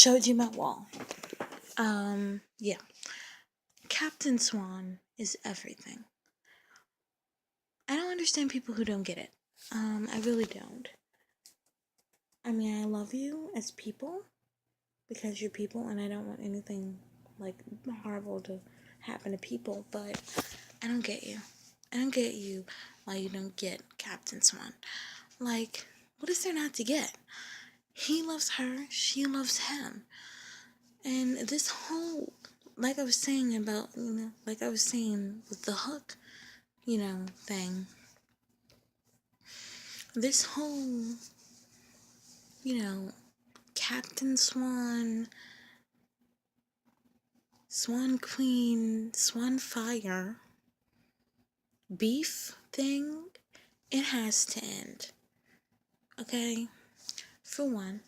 showed you my wall. Yeah. Captain Swan is everything. I don't understand people who don't get it. I really don't. I mean, I love you as people because you're people, and I don't want anything like horrible to happen to people, but I don't get you. I don't get you why you don't get Captain Swan. Like, what is there not to get? He loves her, she loves him. And this whole, like I was saying about, like I was saying with the hook, thing. This whole, Captain Swan, Swan Queen, Swan Fire beef thing, it has to end. Okay? For one,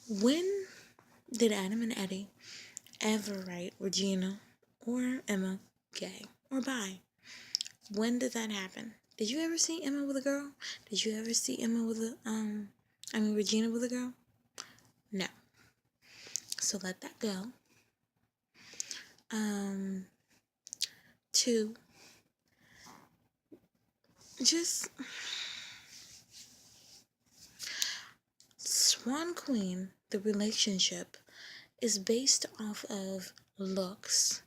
when did Adam and Eddie ever write Regina or Emma gay or bi? When did that happen? Did you ever see Emma with a girl? Did you ever see Emma with Regina with a girl? No. So let that go. 2, just Swan Queen, the relationship is based off of looks.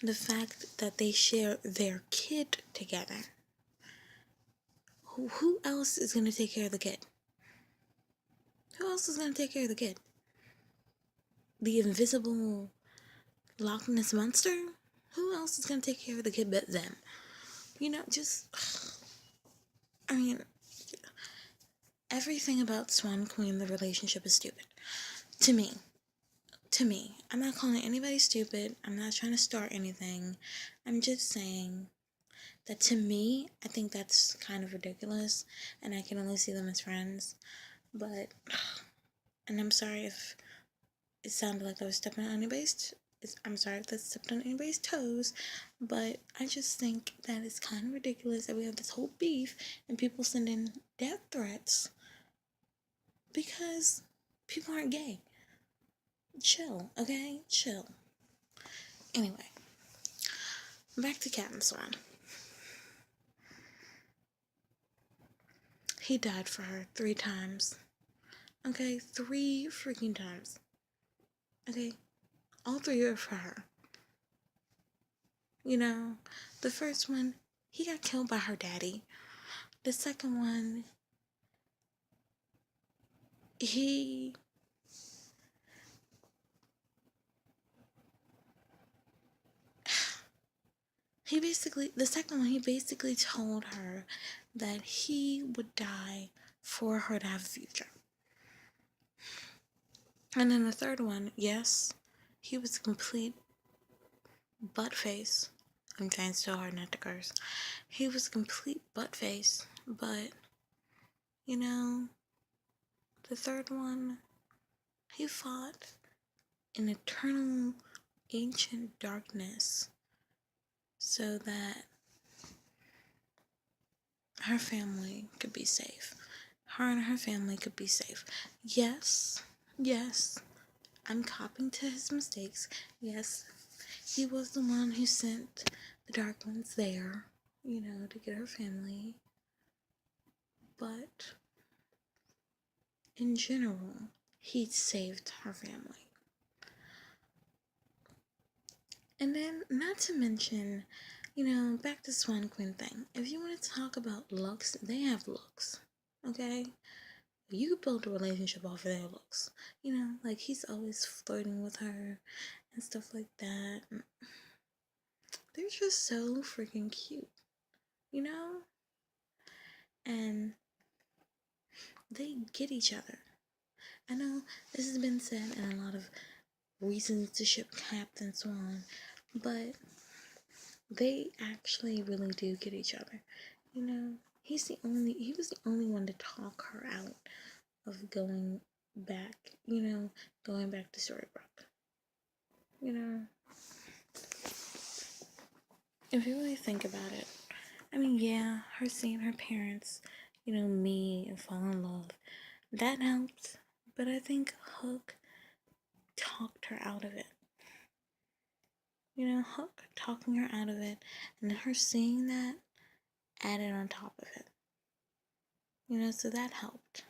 The fact that they share their kid together. Who else is going to take care of the kid? Who else is going to take care of the kid? The invisible Loch Ness Monster? Who else is going to take care of the kid but them? Everything about Swan Queen, the relationship, is stupid. To me. I'm not calling anybody stupid. I'm not trying to start anything. I'm just saying that to me, I think that's kind of ridiculous, and I can only see them as friends. But, and I'm sorry if it sounded like I was stepping on anybody's, I'm sorry if that stepped on anybody's toes, but I just think that it's kind of ridiculous that we have this whole beef and people send in death threats because people aren't gay. Chill, okay? Chill. Anyway, back to Captain Swan. He died for her 3 times. Okay? 3 freaking times. Okay? All 3 are for her. The first one, he got killed by her daddy. The second one, he basically told her that he would die for her to have a future. And then the third one, yes, he was a complete butt face. I'm trying so hard not to curse. He was a complete butt face, but, the third one, he fought in eternal ancient darkness so that her family could be safe. Her and her family could be safe. Yes, I'm copping to his mistakes. Yes, he was the one who sent the Dark Ones there, to get her family. But in general, he saved her family. And then, not to mention, back to Swan Queen thing. If you want to talk about looks, they have looks, okay? You could build a relationship off of their looks. Like he's always flirting with her and stuff like that. They're just so freaking cute, And they get each other. I know this has been said in a lot of reasons to ship Captain Swan, but they actually really do get each other. He was the only one to talk her out of going back to Storybrooke. If you really think about it, yeah, her seeing her parents, me and fall in love. That helped, but I think Hook talked her out of it. Hook talking her out of it, and then her seeing that added on top of it. So that helped.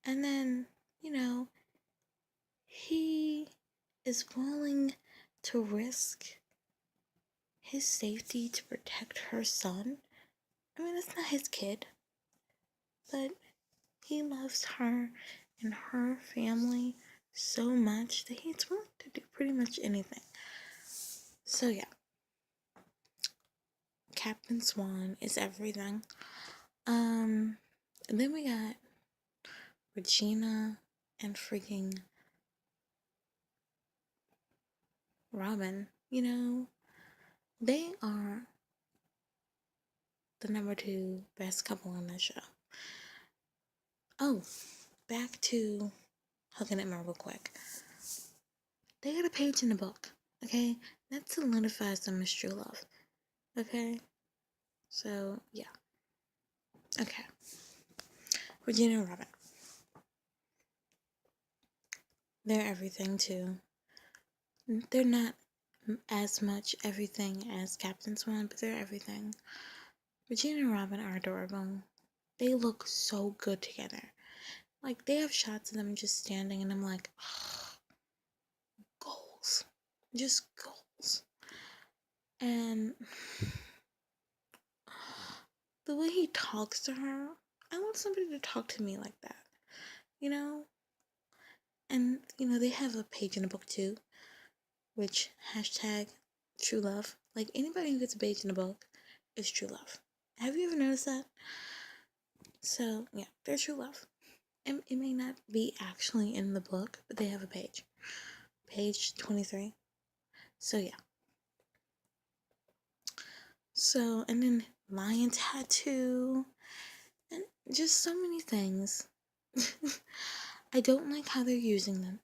And then, he is willing to risk his safety to protect her son. I mean, that's not his kid, but he loves her and her family so much that he's willing to do pretty much anything. So, yeah. Captain Swan is everything. And then we got Regina and freaking Robin. They are the number 2 best couple on that show. Oh, back to Hugging It real quick. They got a page in the book, okay? That solidifies them as true love, okay? So, yeah. Okay. Regina and Robin. They're everything, too. They're not as much everything as Captain Swan, but they're everything. Regina and Robin are adorable. They look so good together. Like, they have shots of them just standing, and I'm like, oh, goals. Just goals. And the way he talks to her, I want somebody to talk to me like that. And, they have a page in the book, too, which hashtag true love. Like, anybody who gets a page in the book is true love. Have you ever noticed that? So, yeah, they're true love. And it may not be actually in the book, but they have a page. Page 23. So, yeah. So, and then lion tattoo. And just so many things. I don't like how they're using them.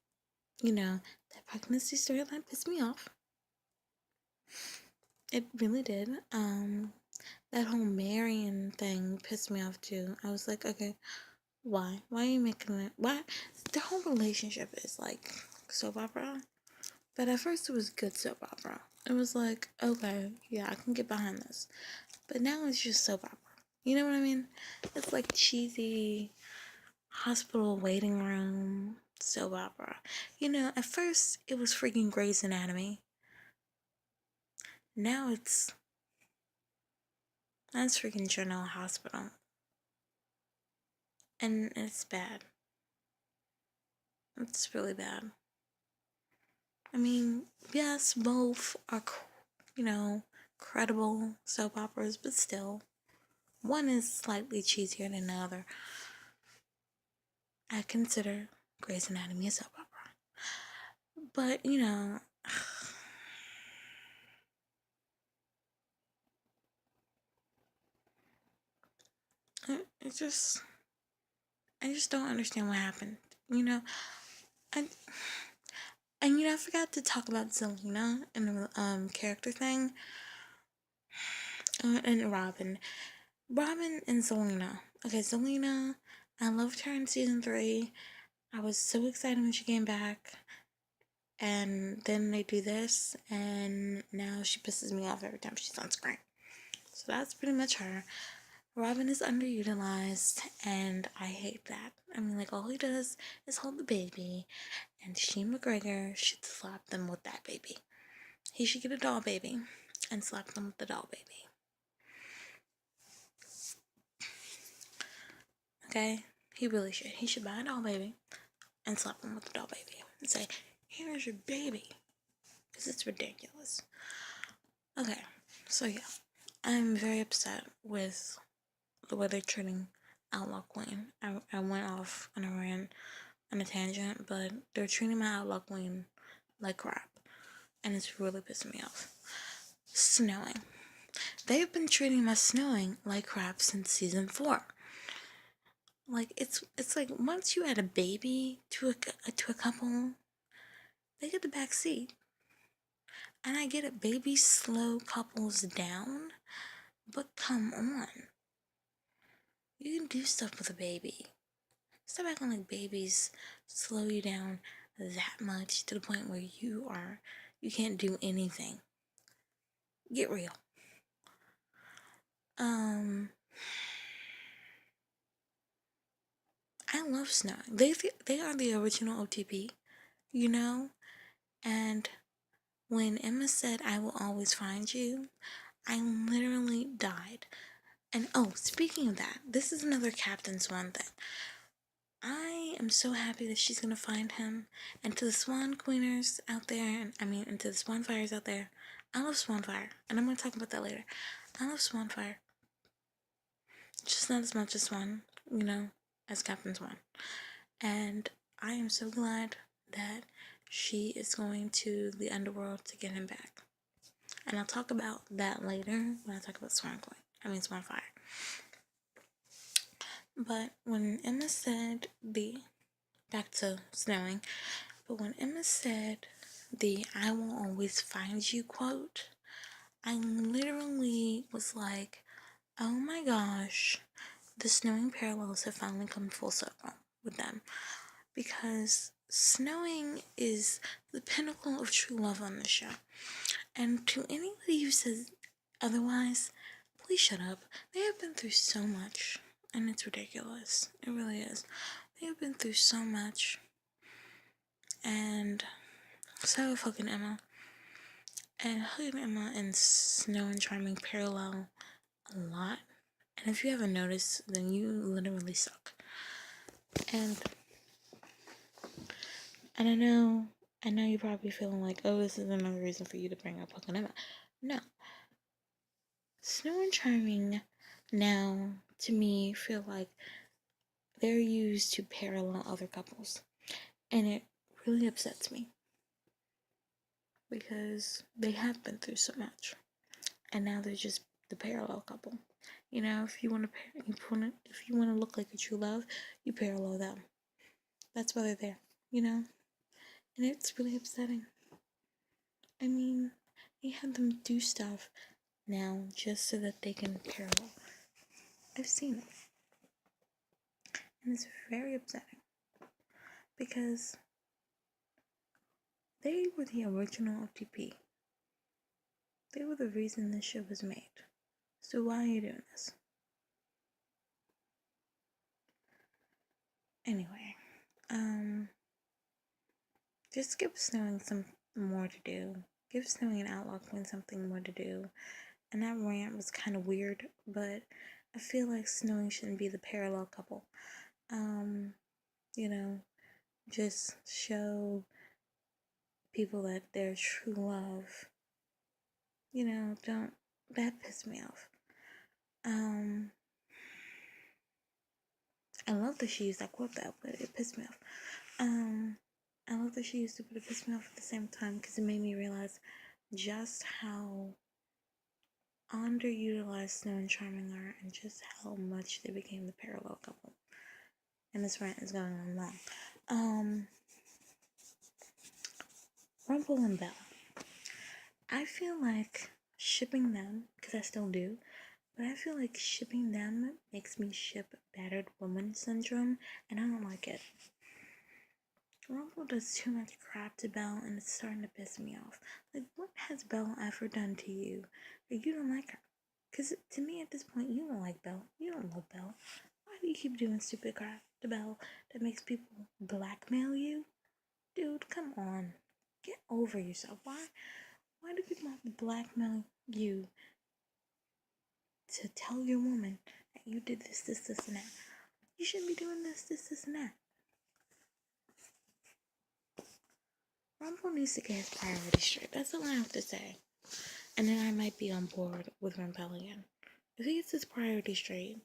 That pregnancy storyline pissed me off. It really did. That whole Marion thing pissed me off too. I was like, okay, why? Why are you making it? Why? The whole relationship is like soap opera. But at first it was good soap opera. It was like, okay, yeah, I can get behind this. But now it's just soap opera. You know what I mean? It's like cheesy hospital waiting room soap opera. At first it was freaking Grey's Anatomy. Now that's freaking General Hospital. And it's bad. It's really bad. I mean, yes, both are, credible soap operas, but still, one is slightly cheesier than the other. I consider Grey's Anatomy a soap opera. But, it just, I just don't understand what happened. I, and I forgot to talk about Zelena and the character thing, and Robin. Robin and Zelena. Okay, Zelena, I loved her in season 3. I was so excited when she came back. And then they do this, and now she pisses me off every time she's on screen. So that's pretty much her. Robin is underutilized, and I hate that. I mean, like, all he does is hold the baby, and Shane McGregor should slap them with that baby. He should get a doll baby and slap them with the doll baby. Okay? He really should. He should buy a doll baby and slap them with the doll baby and say, here's your baby. Because it's ridiculous. Okay, so yeah. I'm very upset with the way they're treating Outlaw Queen. I went off on a rant, on a tangent, but they're treating my Outlaw Queen like crap. And it's really pissing me off. Snowing. They've been treating my Snowing like crap since season 4. Like, it's like once you add a baby to a couple, they get the back seat. And I get it, babies slow couples down, but come on. You can do stuff with a baby. Stop acting like babies slow you down that much to the point where you can't do anything. Get real. I love snowing. They are the original OTP, you know? And when Emma said, "I will always find you," I literally died. And oh, speaking of that, this is another Captain Swan thing. I am so happy that she's gonna find him. And to the Swan Queeners out there, and to the Swan Fires out there, I love Swanfire, and I'm gonna talk about that later. I love Swanfire, just not as much as Swan, as Captain Swan. And I am so glad that she is going to the underworld to get him back. And I'll talk about that later when I talk about Swanfire. But when Emma said back to snowing, but when Emma said the "I will always find you" quote, I literally was like, oh my gosh, the snowing parallels have finally come full circle with them. Because snowing is the pinnacle of true love on the show. And to anybody who says otherwise, please shut up. They have been through so much, and it's ridiculous. It really is. They have been through so much, and so fucking Emma. And Hood Emma and Snow and Charming parallel a lot. And if you haven't noticed, then you literally suck. And I know you're probably feeling like, oh, this is another reason for you to bring up Hook and Emma. No. Snow and Charming now, to me, feel like they're used to parallel other couples. And it really upsets me. Because they have been through so much. And now they're just the parallel couple. If you want to look like a true love, you parallel them. That's why they're there, And it's really upsetting. I mean, they had them do stuff now just so that they can parallel. I've seen it. And it's very upsetting. Because they were the original OTP. They were the reason this show was made. So why are you doing this? Anyway, just give Snowing some more to do. Give Snowing and Outlaw Queen something more to do. And that rant was kind of weird, but I feel like Snowing shouldn't be the parallel couple. Just show people that they're true love. That pissed me off. I love that she used that quote though, but it pissed me off. I love that she used it, but it pissed me off at the same time because it made me realize just how underutilized Snow and Charming are and just how much they became the parallel couple. And this rant is going on long. Rumple and Belle. I feel like shipping them, because I still do, but I feel like shipping them makes me ship battered woman syndrome, and I don't like it. Rumple does too much crap to Belle, and it's starting to piss me off. Like, what has Belle ever done to you that you don't like her? Because to me, at this point, you don't like Belle. You don't love Belle. Why do you keep doing stupid crap to Belle that makes people blackmail you? Dude, come on. Get over yourself. Why do people have to blackmail you to tell your woman that you did this, and that? You shouldn't be doing this, and that. Rumble needs to get his priorities straight. That's all I have to say. And then I might be on board with Rumble again. If he gets his priorities straight,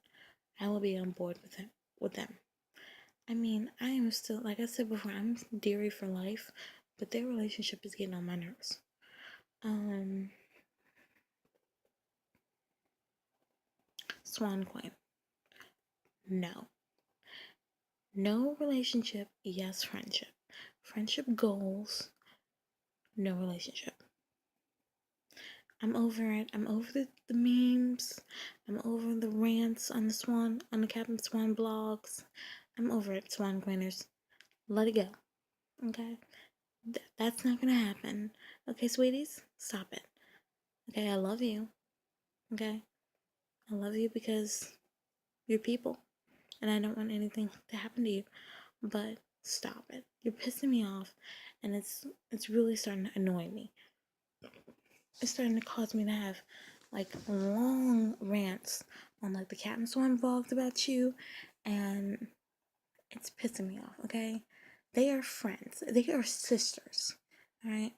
I will be on board with them. I mean, I am still, like I said before, I'm Deary for life, but their relationship is getting on my nerves. Swan Queen. No. No relationship, yes friendship. Friendship goals, no relationship. I'm over it. I'm over the memes. I'm over the rants on the Captain Swan blogs. I'm over it, Swan Queeners. Let it go. Okay? That's not gonna happen. Okay, sweeties? Stop it. Okay, I love you. Okay? I love you because you're people. And I don't want anything to happen to you. But stop it. You're pissing me off. And it's really starting to annoy me. It's starting to cause me to have like long rants on like the Captain Swan vlogs about you, and it's pissing me off. Okay, they are friends. They are sisters. All right,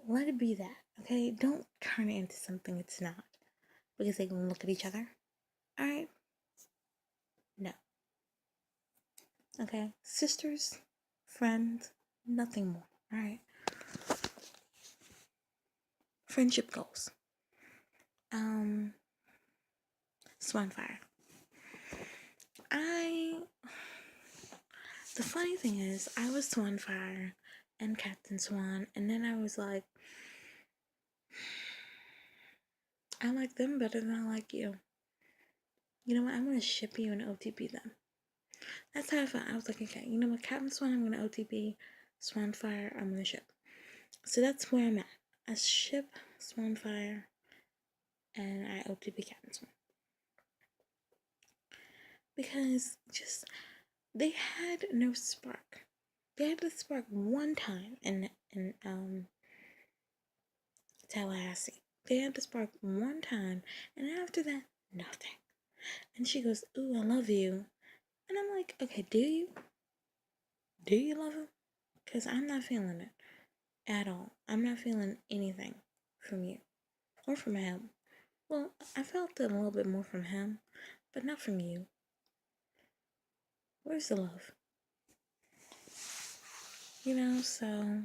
let it be that. Okay, don't turn it into something it's not because they can look at each other. All right, no. Okay, sisters, friends, nothing more. All right, friendship goals. Swanfire. I The funny thing is, I was Swanfire and Captain Swan, and then I was like, I like them better than I like you. You know what? I'm gonna ship you and OTP them. That's how I felt. I was like, okay, you know what? Captain Swan, I'm gonna OTP. Swanfire, I'm gonna ship. So that's where I'm at. I ship Swanfire, and I OTP Captain Swan because just they had no spark. They had the spark one time in Tallahassee. They had the spark one time, and after that, nothing. And she goes, "Ooh, I love you." And I'm like, okay, do you? Do you love him? Because I'm not feeling it at all. I'm not feeling anything from you or from him. Well, I felt it a little bit more from him, but not from you. Where's the love? So, I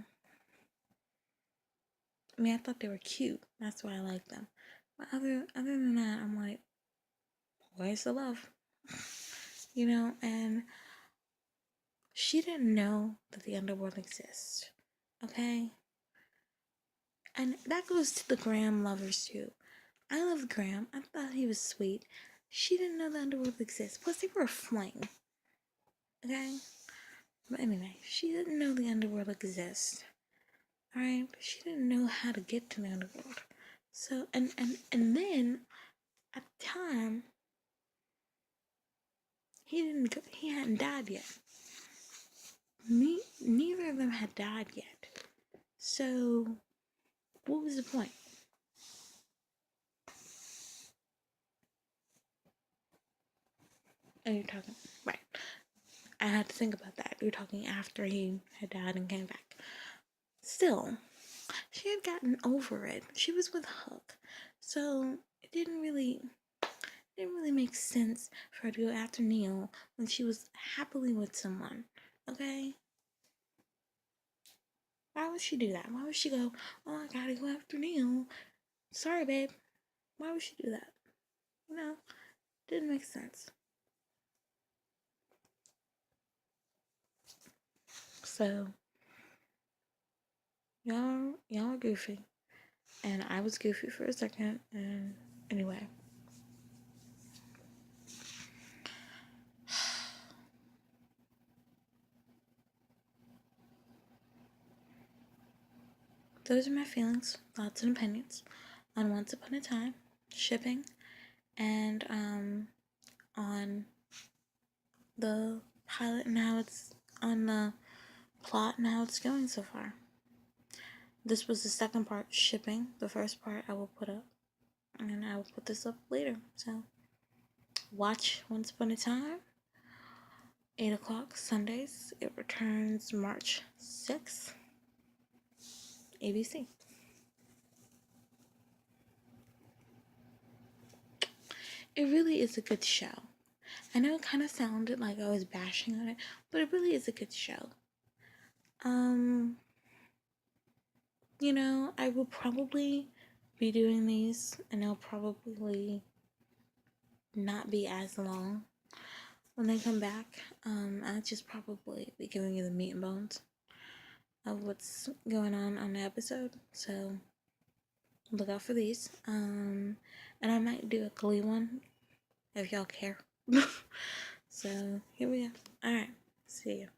mean, I thought they were cute. That's why I like them. But other than that, I'm like, where's the love? And she didn't know that the underworld exists. Okay? And that goes to the Graham lovers too. I love Graham. I thought he was sweet. She didn't know the underworld exists. Plus, they were a fling. Okay? But anyway, she didn't know the underworld exists. Alright? But she didn't know how to get to the underworld. So, and then, at the time, he hadn't died yet. Neither of them had died yet. So, what was the point? Oh, you're talking. Right. I had to think about that. You're talking after he had died and came back. Still, she had gotten over it. She was with Hook. So, it didn't really make sense for her to go after Neil when she was happily with someone. Okay? Why would she do that? Why would she go, oh, I gotta go after Neil? Sorry, babe. Why would she do that? Didn't make sense. So, y'all are goofy. And I was goofy for a second. And anyway. Those are my feelings, thoughts, and opinions on Once Upon a Time, shipping, and on the pilot and how it's on the plot and how it's going so far. This was the second part, shipping. The first part I will put up, and I will put this up later. So watch Once Upon a Time. 8 o'clock Sundays. It returns March 6th. ABC. It really is a good show. I know it kind of sounded like I was bashing on it, but it really is a good show. I will probably be doing these, and they'll probably not be as long when they come back. I'll just probably be giving you the meat and bones of what's going on the episode. So, look out for these. And I might do a Glee one if y'all care. So here we go. All right, see you.